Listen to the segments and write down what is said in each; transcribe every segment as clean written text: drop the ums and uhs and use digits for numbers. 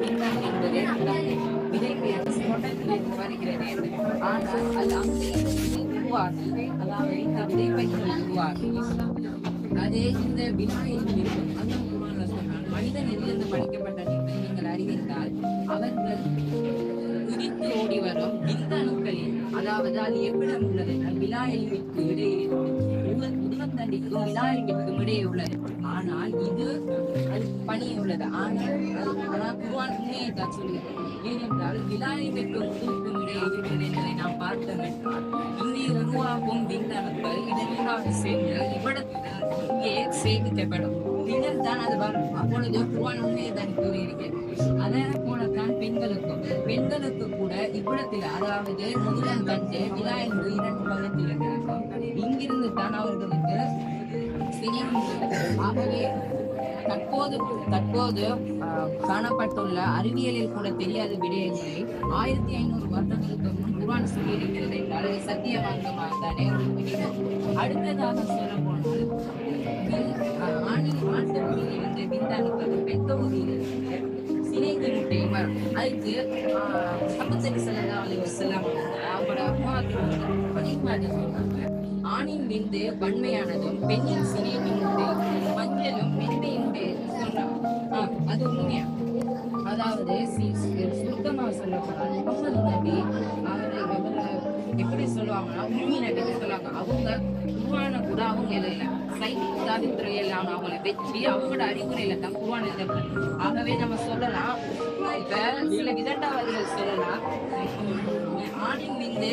விந்தணு என்பது விதை தொடர்ந்து வருகிறது. ஆனால் அது அங்கே உருவாகி, அதாவது இந்த விதைப்பைகள் உருவாகி அதே இந்த வினாயில் இருக்கும். அந்த சொன்னால் மனிதன் இருந்து படைக்கப்பட்ட நீங்கள் அறிவித்தால் அவர்கள் குதித்து ஓடி வரும் விந்தணுக்களில், அதாவது அது எவ்விடம் உள்ளது விழாயலிற்கு இடையே உருவத்தண்டிக்கும் விழாயலிற்கும் இடையே உள்ளது. ஆனால் இது அது பணியே உள்ளது. ஆனால் குர்ஆன் உண்மையை தான் சொல்கிறது. ஏனென்றால் விழாயலிற்கும் உருவுக்கும் இடையே இருக்கிறது என்பதை நாம் பார்த்தோம் என்றால் இங்கே உருவாகும் விந்தணுக்கள் இதனூடாக சென்று இவ்விடத்தில் இங்கே சேமிக்கப்படும். பின்னர் தான் அது வரும். அப்பொழுது குர்ஆன் உண்மையை தான் கூறியிருக்கிறது. அதே போலத்தான் பெண்களுக்கு கூட இவ்விடத்தில், அதாவது முதலம் கண்டு விழாயின் 2 பக்கத்தில் இருக்கும். இங்கிருந்து தான் அவர்களுக்கு ஆகவே தற்போது காணப்பட்டுள்ள அறிவியலில் கூட தெரியாத விடயங்களை 1500 வருடங்களுக்கு முன் குர்ஆன் சொல்லியிருக்கிறது என்றால் அது சத்தியவாங்கமாக தானே. அடுத்ததாக சொல்ல போனால் ஆணின் ஆட்டு விந்தணுக்கள் பெண் தொகுதியில் சினைந்து முட்டை வரும். அதுக்கு அவங்களோட ஆணின் விந்து வன்மையானதும் பெண்ணின் சினைந்து முட்டை மஞ்சளும் மென்மையுடைய சொல்றாங்க. அது உண்மையா? அதாவது சுருக்கமாக சொல்லப்போனால் முகமது நபி அவரை எப்படி சொல்லுவாங்கன்னா உண்மை நபி சொல்லுவாங்க. அவங்க குர்ஆனை கூட அவங்க எழுதல, துறையெல்லாம் அவங்களை வச்சு அவங்களோட அறிவுரையில தான் குர்ஆன் எழுதப்படும். ஆகவே நம்ம சொல்லலாம், இப்ப சில விதண்டாவாதிகள் சொல்லலாம் ஆணின் விந்து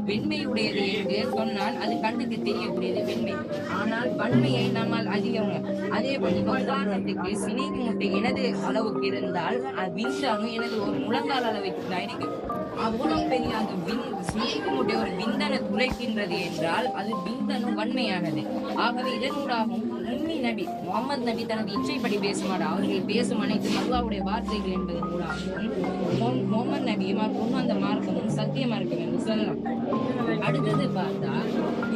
வெண்மையுடையது என்று சொன்னால் அது கண்ணுக்கு தெரியக்கூடியது வெண்மை. ஆனால் வன்மையை நம்மால் அதிகங்க. அதே போல உதாரணத்துக்கு சினைக்கு முட்டை எனது அளவுக்கு இருந்தால் விந்தணு எனது ஒரு முழங்கால் அளவுக்கு தான் இருக்கு. அவ்வளவு பெரிய அந்த சினைக்கு முட்டை ஒரு விந்தனை குறைக்கின்றது என்றால் அது விந்தணு வன்மையானது. ஆகவே இதனூடாகவும் உண்மை நபி முகமது நபி தனது இச்சைப்படி பேசுமாட்டார். அவர்கள் பேசும் அனைத்து அல்லாஹ்வுடைய வார்த்தைகள் என்பதன் மூலமாகவும் முகமது நபியும் அவர் கொண்டு வந்த மார்க்கமும் சத்தியமா இருக்க வேண்டும் சொல்லலாம். அடுத்தது பார்த்தா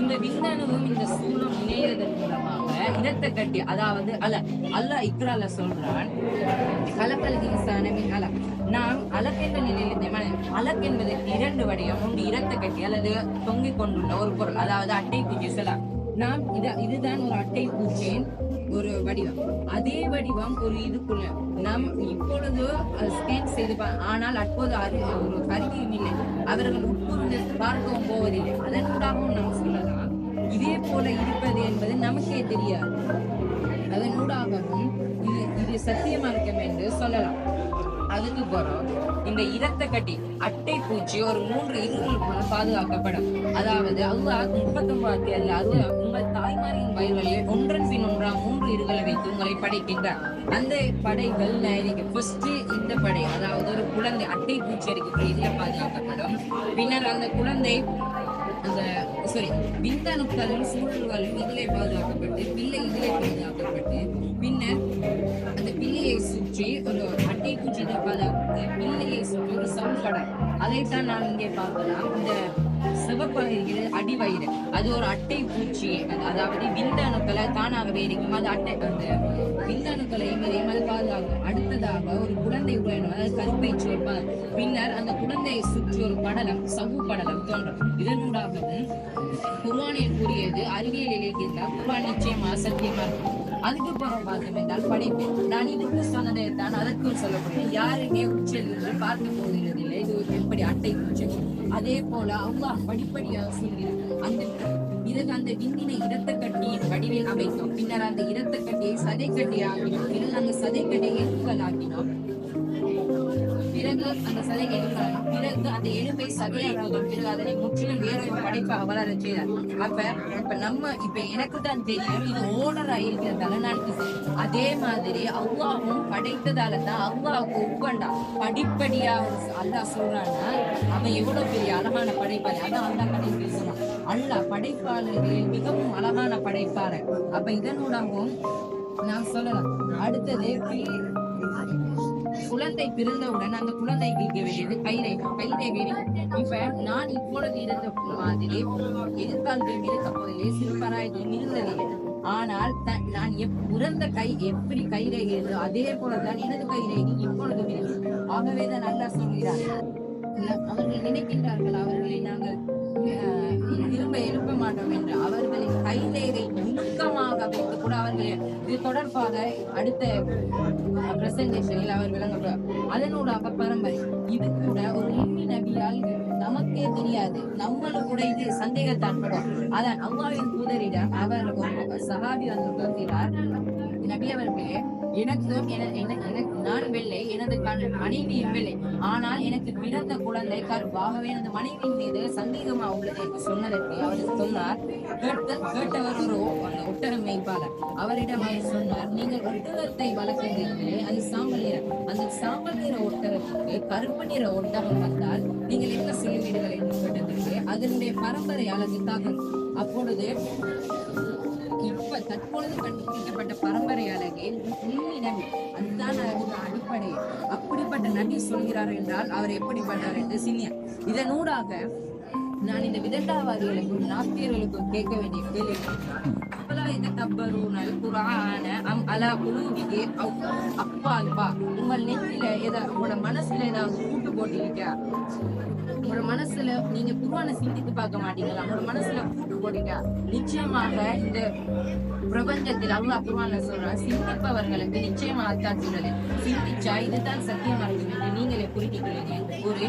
இந்த விந்தணுவும் இந்த சூழலும் இணையதன் மூலமாக இடத்தை கட்டி, அதாவது அல்லாஹ் இக்ரால சொல்றான் கலக்கல் இன்சானமின் அலக். நாம் அலக் என்ற நிலையில் அலக் என்பதற்கு 2 வடிவம். ஒன்று இரத்த கட்டி அல்லது தொங்கிக் கொண்டுள்ள ஒரு பொருள், அதாவது அட்டை பூச்சி சொல்லலாம். நாம் இதுதான் ஒரு அட்டை பூச்சியின் ஒரு வடிவம். அதே வடிவம் ஒரு இதுக்குள்ள நாம் இப்பொழுது ஸ்கேன் செய்து, ஆனால் அப்போது ஒரு கருவியும் இல்லை. அவர்கள் உட்புறந்து பார்க்கவும் போவதில்லை. அதனூடாகவும் நாம் சொல்லலாம் இதே போல இருப்பது என்பது நமக்கே தெரியாது. அதனூடாகவும் இது சத்தியமா இருக்கும் என்று சொல்லலாம். அதுக்கு போறோம் இந்த இரத்த கட்டி அட்டை பூச்சி ஒரு 3 இருகள் பாதுகாக்கப்படும். அதாவது அல்லாஹ் 39 அல்ல, அது உங்கள் தாய்மாரின் வயல்களில் ஒன்றன் பின் ஒன்றாம் 3 இருகளை வைத்து உங்களை படைக்கின்றார். அந்த படைகள் ஃபர்ஸ்ட் இந்த படை, அதாவது ஒரு குழந்தை அட்டை பூச்சி இருக்கிற இதுல பாதுகாக்கப்படும். பின்னர் அந்த குழந்தை அந்த விந்தணுக்களும் சூழல்களும் இதிலே பாதுகாக்கப்பட்டு பிள்ளை இதிலே பாதுகாக்கப்பட்டு பின்னர் அந்த பிள்ளையை சுற்றி ஒரு அட்டை பூச்சி பாதுகாக்கப்பட்டு பிள்ளையை சுற்றி ஒரு சவுக்கடை, அதைத்தான் நான் இங்கே பார்க்கலாம். இந்த சிவப்பாக இருக்கிறது அடிவயிறு, அது ஒரு அட்டை பூச்சி, அதாவது விந்தணுக்களை தானாகவே இருக்கும். அது அட்டை அந்த விந்தணுக்களை அது பாதுகாக்கும். அடுத்ததாக ஒரு குழந்தை உருவாகும், அதாவது கருப்பை சுவர். பின்னர் அந்த குழந்தையை சுற்றி ஒரு படலம், சவ்வு படலம் தோன்றும். இதனூடாகவும் குர்ஆனில் கூறியது அறிவியல் இலக்கியத்தால் குர்ஆன் நிச்சயமா சத்தியமா இருக்கும். அதுக்கு பிறகு பார்த்தோம் என்றால் படைப்பு. நான் இதுக்கு சொன்னதை தான் அதற்கும் சொல்லப்படுறேன். யாருமே உச்சல் பார்க்க போகிறதில்லை. இது எப்படி அட்டை பூச்சி. அதே போல அல்லாஹ் படிப்படியாக சொல்கிறார். இதற்கு அந்த விந்தினை இரத்த கட்டியின் வடிவில் அமைத்தோம். பின்னர் அந்த இரத்த கட்டியை சதை கட்டி ஆக்கினோம். பிறகு அந்த சதை கட்டியை எலும்புகள் ஆக்கினோம். பிறகு அந்த சதை எலும்புகள், பிறகு அந்த எலும்பை சதையாகும். பிறகு அதனை முற்றிலும் வேறொரு படைப்பாக வளர செய்தார். இப்ப எனக்கு தான் தெரியும் இது ஓனரா இருக்கிறதால நான் அதே மாதிரி அல்லாஹ்வும் படைத்ததால தான் அல்லாஹ்வுக்கு ஒப்பண்டா படிப்படியா அல்லாஹ் சொல்றான்னா அவன் எவ்வளவு பெரிய அழகான படைப்பாளர். அதான் அல்லாஹ் கடை பேசணும். அல்லாஹ் படைப்பாளர்களில் மிகவும் அழகான படைப்பாளர். அப்ப இதனூடாகவும் நான் சொல்லலாம். அடுத்தது குழந்தை பிறந்தவுடன் அந்த குழந்தைக்கு வேண்டியது கைரேகை. இப்ப நான் இப்பொழுது இருந்த மாதிரி எதிர்காலத்தில் இருக்க போதிலே சிறுபராயத்தில் இருந்ததில்லை. ஆனால் நான் உறந்த கை எப்படி கைரேகை அதே போலதான் எனது கைரேகை இப்பொழுதும் இருக்கு. ஆகவேதான் நல்லா சொல்கிறார், அவர்கள் நினைக்கின்றார்கள் அவர்களை நாங்கள் திரும்ப எழுப்ப மாட்டோம் என்று. அவர்களின் கைரேகை நுணுக்கமாக வைத்து கூட அவர்கள் இது தொடர்பாக அடுத்த பிரசன்டேஷனில் அவர் விளங்குவார். அதனூடாக பரம்பரை இது கூட ஒரு இம்மி நபியால் நமக்கே தெரியாது, நம்மளும் கூட இது சந்தேகத்தாற்படும். அதான் அல்லாஹ்வின் தூதரிடம் அவர் ஒரு சஹாபி வந்து கேட்கிறார், நபி அவர்களே, எனக்கும் நான் வெள்ளை, எனது மனைவியும் வெள்ளை, ஆனால் எனக்கு பிறந்த குழந்தை கருப்பாகவே எனது மனைவியின் மீது சந்தேகமா உள்ளது என்று சொன்னதற்கு அவர் சொன்னார், கேட்டவர் ஒரு ஒட்டகம் மேய்ப்பாளர். அவரிடம் அவர் சொன்னார், நீங்கள் ஒட்டகத்தை வளர்க்கின்றீர்களே, அது சாம்பல் நிறம், அந்த சாம்பல் நிற ஒட்டகத்துக்கு கருப்பு நிற ஒட்டகம் வந்தால் நீங்கள் என்ன சொல்லுவீர்கள் என்று கேட்டதற்கு அதனுடைய பரம்பரை அழகுக்காக. அப்பொழுது இப்ப தற்பொழுது கண்டுபிடிக்கப்பட்ட பரம்பரை அழகே உண்மை நபி, அதுதான் அடிப்படை. அப்படிப்பட்ட நபி சொல்கிறார் என்றால் அவர் எப்படிப்பட்டார் என்று சினியர். இதனூடாக நான் இந்த விதண்டாவாதிகளுக்கும் நாஸ்தியர்களுக்கும் கேட்க வேண்டிய கேள்வி, உங்கள் நெற்றில ஏதாவது உங்களோட மனசுல ஏதாவது கூட்டு போட்டிருக்கா? உங்களோட மனசுல நீங்க குர்ஆனை சிந்தித்து பார்க்க மாட்டீங்களா? உங்களோட மனசுல கூட்டு போட்டிருக்கா? நிச்சயமாக இந்த பிரபஞ்சத்தில் அல்லாஹ் குர்ஆன்ல சொல்றான், சிந்திப்பவர்களுக்கு நிச்சயமா அத்தாட்சிகளை சிந்திச்சா இதுதான் சத்தியமா இருக்கும் என்று நீங்களே புரிஞ்சுக்கிறீங்க. ஒரு